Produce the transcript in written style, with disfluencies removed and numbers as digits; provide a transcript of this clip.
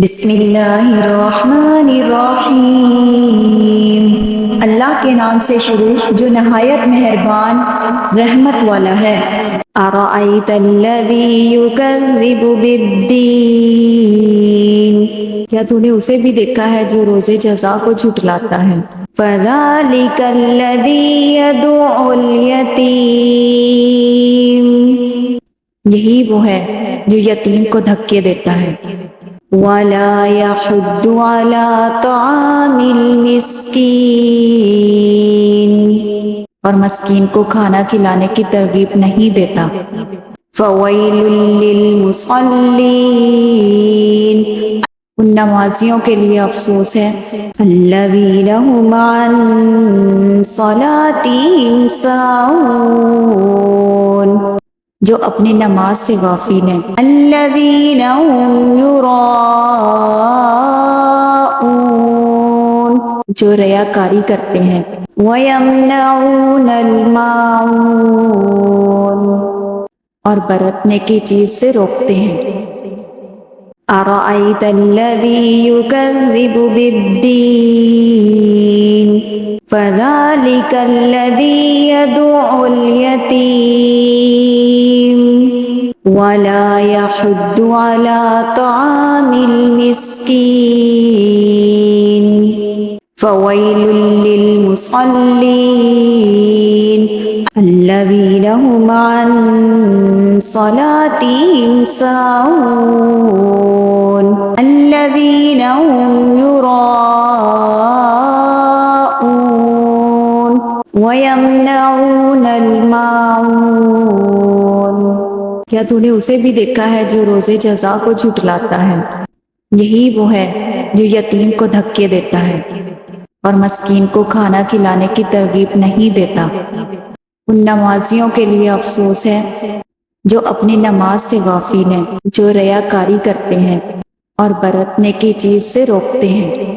بسم اللہ الرحمن الرحیم، اللہ کے نام سے شروع جو نہایت مہربان رحمت والا ہے۔ ارأیت الذی یکذب بالدین، کیا تو نے اسے بھی دیکھا ہے جو روز جزا کو جھٹلاتا ہے؟ فذلک الذی یدعو الیتیم، یہی وہ ہے جو یتیم کو دھکے دیتا ہے۔ وَلَا يَحُضُّ عَلَىٰ طَعَامِ الْمِسْكِينِ، اور مسکین کو کھانا کھلانے کی ترغیب نہیں دیتا۔ فَوَيْلٌ لِّلْمُصَلِّينَ، ان نمازیوں کے لیے افسوس ہے۔ الَّذِينَ هُمْ عَن صَلَاتِهِمْ سَاهُونَ، جو اپنی نماز سے غافل ہیں۔ الذین هم یراؤون، جو ریاکاری کرتے ہیں۔ ویمنعون الماعون، اور برتنے کی چیز سے روکتے ہیں۔ ارأیت الذی یکذب بالدین، فذلک الذی یدعو الیتیم ولا يحض على طعام المسكين، فويل للمصلين الذين هم عن صلاتهم ساهون، الذين هم يراءون ويمنعون الماعون، کیا تو نے اسے بھی دیکھا ہے جو روز جزا کو جھٹلاتا ہے؟ یہی وہ ہے جو یتیم کو دھکے دیتا ہے اور مسکین کو کھانا کھلانے کی ترغیب نہیں دیتا۔ ان نمازیوں کے لیے افسوس ہے جو اپنی نماز سے غافل ہیں، جو ریاکاری کرتے ہیں اور برتنے کی چیز سے روکتے ہیں۔